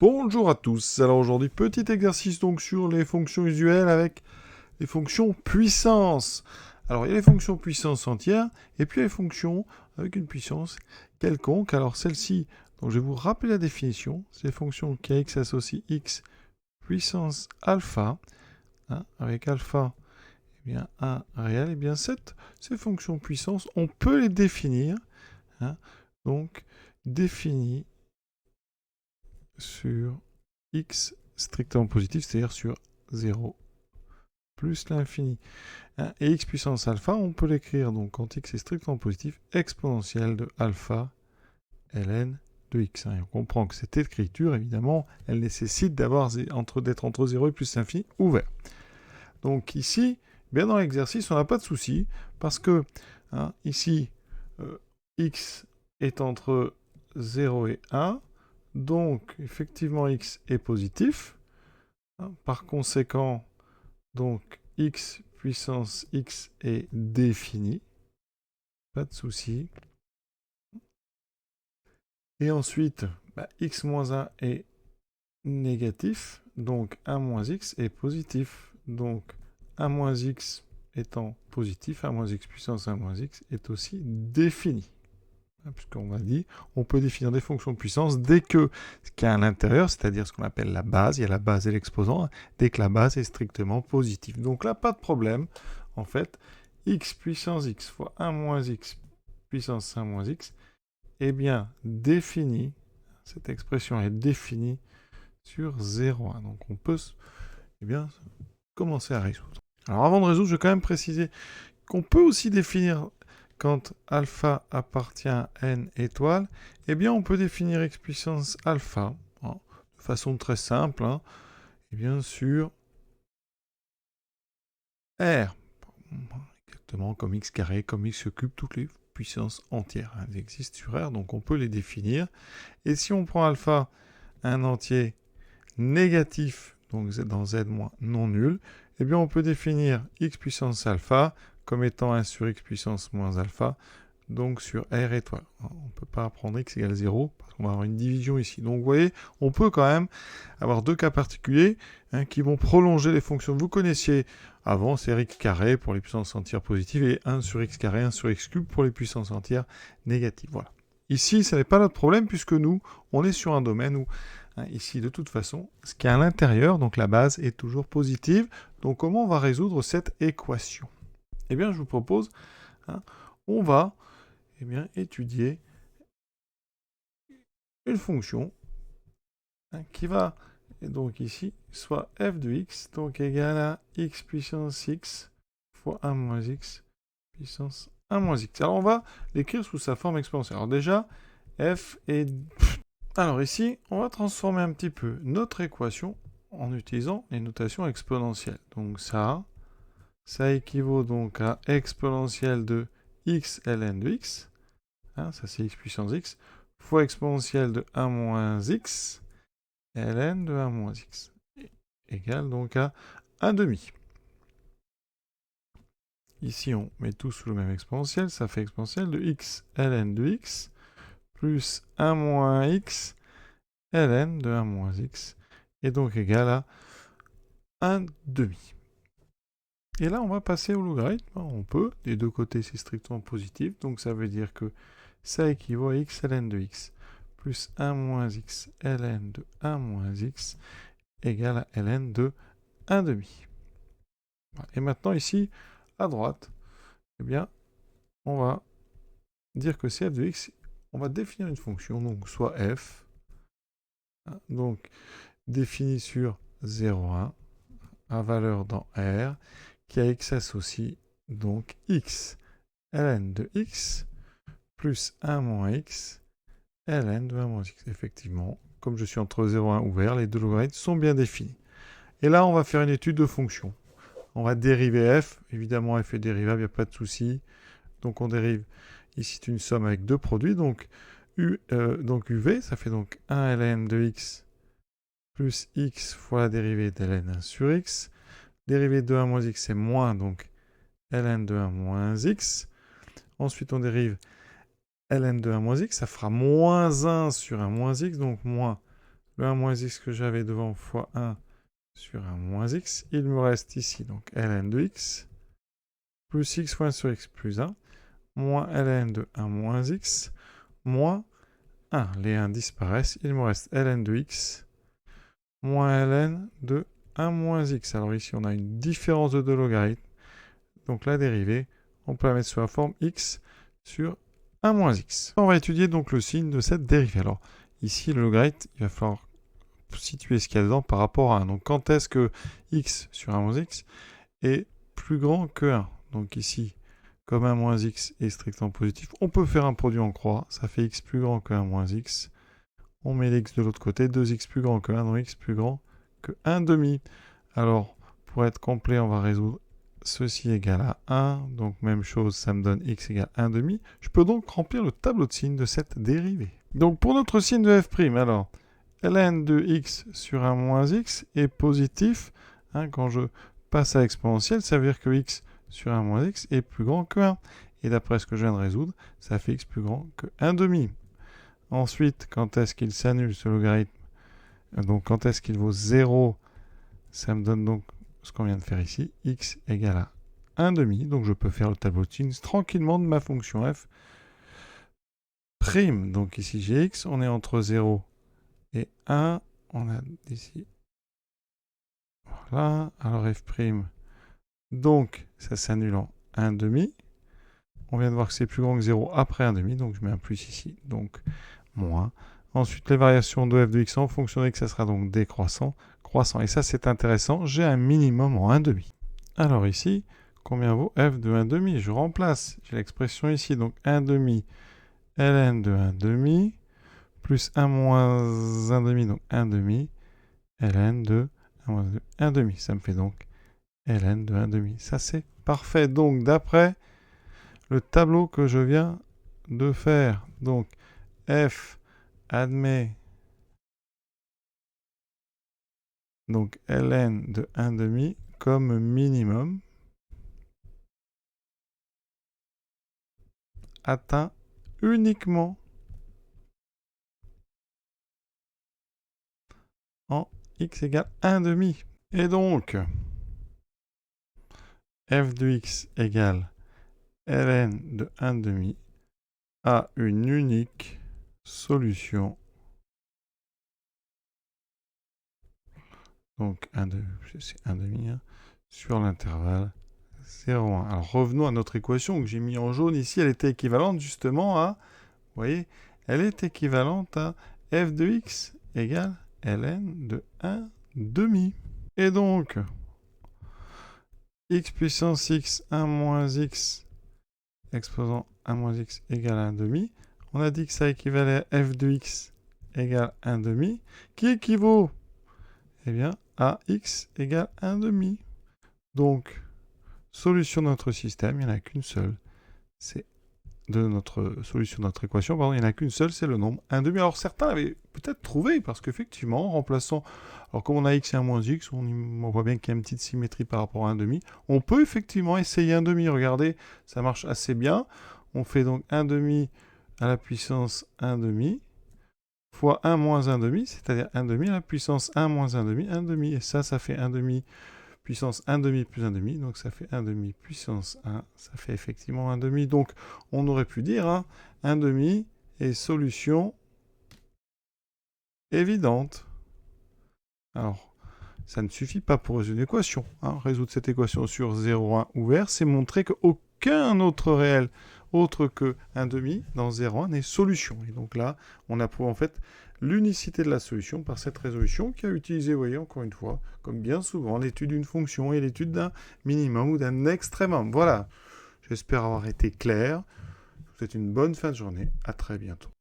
Bonjour à tous. Alors aujourd'hui, petit exercice donc sur les fonctions usuelles avec les fonctions puissance. Alors il y a les fonctions puissance entière et puis les fonctions avec une puissance quelconque. Alors celle-ci, donc je vais vous rappeler la définition. C'est les fonctions qui à x associe x puissance alpha, avec alpha eh bien 1 réel. Et bien ces fonctions puissance, on peut les définir. Donc définies sur x strictement positif, c'est-à-dire sur 0 plus l'infini. Et x puissance alpha, on peut l'écrire donc quand x est strictement positif, exponentielle de alpha ln de x. Et on comprend que cette écriture, évidemment, elle nécessite d'être entre 0 et plus l'infini ouvert. Donc ici, bien dans l'exercice, on n'a pas de souci, parce que ici, x est entre 0 et 1, donc effectivement x est positif. Par conséquent, donc x puissance x est défini. Pas de souci. Et ensuite, x moins 1 est négatif. Donc 1 moins x est positif. Donc 1 moins x étant positif, 1 moins x puissance 1 moins x est aussi défini. Puisqu'on va dire, on peut définir des fonctions de puissance dès que ce qu'il y a à l'intérieur, c'est-à-dire ce qu'on appelle la base, il y a la base et l'exposant, dès que la base est strictement positive. Donc là, pas de problème. En fait, x puissance x fois 1 moins x puissance 1 moins x est bien définie, cette expression est définie sur 0,1. Donc on peut bien, commencer à résoudre. Alors avant de résoudre, je vais quand même préciser qu'on peut aussi définir quand alpha appartient à n étoiles, eh bien on peut définir x puissance alpha de façon très simple, et bien sur R, exactement comme x carré, comme x cube, toutes les puissances entières elles existent sur R, donc on peut les définir. Et si on prend alpha un entier négatif, donc dans z moins non nul, eh bien on peut définir x puissance alpha comme étant 1 sur x puissance moins alpha, donc sur R étoile. On ne peut pas prendre x égale 0, parce qu'on va avoir une division ici. Donc vous voyez, on peut quand même avoir deux cas particuliers qui vont prolonger les fonctions que vous connaissiez avant, c'est x carré pour les puissances entières positives, et 1 sur x carré, 1 sur x cube pour les puissances entières négatives. Voilà. Ici, ça n'est pas notre problème, puisque nous, on est sur un domaine où ici, de toute façon, ce qui est à l'intérieur, donc la base, est toujours positive. Donc, comment on va résoudre cette équation? Eh bien, je vous propose, on va étudier une fonction qui va, donc ici, soit f de x, donc égal à x puissance x fois 1 moins x puissance 1 moins x. Alors, on va l'écrire sous sa forme exponentielle. Alors déjà, f est... Alors ici, on va transformer un petit peu notre équation en utilisant les notations exponentielles. Donc ça équivaut donc à exponentielle de x ln de x, ça c'est x puissance x, fois exponentielle de 1 moins x ln de 1 moins x, égale donc à 1 demi. Ici, on met tout sous le même exponentiel, ça fait exponentielle de x ln de x plus 1 moins x ln de 1 moins x, est donc égal à 1 demi. Et là, on va passer au logarithme. On peut, des deux côtés, c'est strictement positif. Donc ça veut dire que ça équivaut à x ln de x plus 1 moins x ln de 1 moins x égale à ln de 1 demi. Et maintenant, ici, à droite, eh bien, on va dire que c'est f de x. On va définir une fonction, donc soit f, donc définie sur 0,1, à valeur dans R, qui a x associe donc x ln de x plus 1 moins x ln de 1 moins x. Effectivement, comme je suis entre 0 et 1 ouvert, les deux logarithmes sont bien définis. Et là, on va faire une étude de fonction. On va dériver f. Évidemment, f est dérivable, il n'y a pas de souci. Donc on dérive. Ici, c'est une somme avec deux produits. Donc, uv, ça fait donc 1 ln de x plus x fois la dérivée de ln 1 sur x. Dérivée de 1 moins x, c'est moins, donc ln de 1 moins x. Ensuite, on dérive ln de 1 moins x, ça fera moins 1 sur 1 moins x, donc moins le 1 moins x que j'avais devant fois 1 sur 1 moins x. Il me reste ici donc ln de x plus x moins sur x plus 1 moins ln de 1 moins x moins 1. Les 1 disparaissent. Il me reste ln de x moins ln de 1 moins x. Alors ici, on a une différence de deux logarithmes. Donc la dérivée, on peut la mettre sous la forme x sur 1 moins x. On va étudier donc le signe de cette dérivée. Alors ici, le logarithme, il va falloir situer ce qu'il y a dedans par rapport à 1. Donc quand est-ce que x sur 1 moins x est plus grand que 1? Donc ici, comme 1 moins x est strictement positif, on peut faire un produit en croix. Ça fait x plus grand que 1 moins x. On met l'x de l'autre côté. 2x plus grand que 1, donc x plus grand que 1 demi. Alors, pour être complet, on va résoudre ceci égale à 1. Donc, même chose, ça me donne x égale 1 demi. Je peux donc remplir le tableau de signes de cette dérivée. Donc, pour notre signe de f', alors, ln de x sur 1 moins x est positif. Quand je passe à l'exponentielle, ça veut dire que x sur 1 moins x est plus grand que 1. Et d'après ce que je viens de résoudre, ça fait x plus grand que 1 demi. Ensuite, quand est-ce qu'il s'annule ce logarithme? Donc, quand est-ce qu'il vaut 0? Ça me donne donc ce qu'on vient de faire ici, x égale à 1 demi. Donc, je peux faire le tableau de signes tranquillement de ma fonction f'. Donc, ici, j'ai x, on est entre 0 et 1. On a ici, voilà. Alors, f', donc, ça s'annule en 1 demi. On vient de voir que c'est plus grand que 0 après 1 demi, donc je mets un plus ici, donc moins. Ensuite, les variations de f de x en fonction de x, ça sera donc décroissant, croissant. Et ça, c'est intéressant, j'ai un minimum en 1 demi. Alors ici, combien vaut f de 1 demi? Je remplace, j'ai l'expression ici, donc 1 demi, ln de 1 demi, plus 1 moins 1 demi, donc 1 demi, ln de 1 moins 1 demi. Ça me fait donc ln de 1 demi. Ça, c'est parfait. Donc, d'après le tableau que je viens de faire, donc f admet donc ln de 1 demi comme minimum atteint uniquement en x égale 1 demi. Et donc, f de x égale ln de 1 demi a une unique solution. Donc, c'est 1 demi sur l'intervalle 0,1. Alors, revenons à notre équation que j'ai mis en jaune ici. Elle était équivalente justement à, vous voyez, elle est équivalente à f de x égale ln de 1 demi. Et donc, x puissance x, 1 moins x, exposant 1 moins x égale 1 demi. On a dit que ça équivalait à f de x égale 1 demi, qui équivaut, eh bien, à x égale 1 demi. Donc, solution de notre système, il n'y en a qu'une seule. C'est de notre solution de notre équation, pardon, il n'y en a qu'une seule, c'est le nombre 1 demi. Alors certains l'avaient peut-être trouvé, parce qu'effectivement, en remplaçant, alors comme on a x et 1 moins x, on voit bien qu'il y a une petite symétrie par rapport à 1 demi. On peut effectivement essayer 1 demi, regardez, ça marche assez bien. On fait donc 1 demi à la puissance 1 demi, fois 1 moins 1 demi, c'est-à-dire 1 demi à la puissance 1 moins 1 demi, 1 demi. Et ça fait 1 demi puissance 1 demi plus 1 demi, donc ça fait 1 demi puissance 1, ça fait effectivement 1 demi. Donc on aurait pu dire 1 demi est solution évidente. Alors, ça ne suffit pas pour résoudre une équation. Résoudre cette équation sur 0,1 ouvert, c'est montrer qu'aucun autre réel autre que 1 demi dans 0,1 n'est solution. Et donc là, on approuve en fait l'unicité de la solution par cette résolution qui a utilisé, vous voyez, encore une fois, comme bien souvent, l'étude d'une fonction et l'étude d'un minimum ou d'un extrémum. Voilà, j'espère avoir été clair. Je vous souhaite une bonne fin de journée. À très bientôt.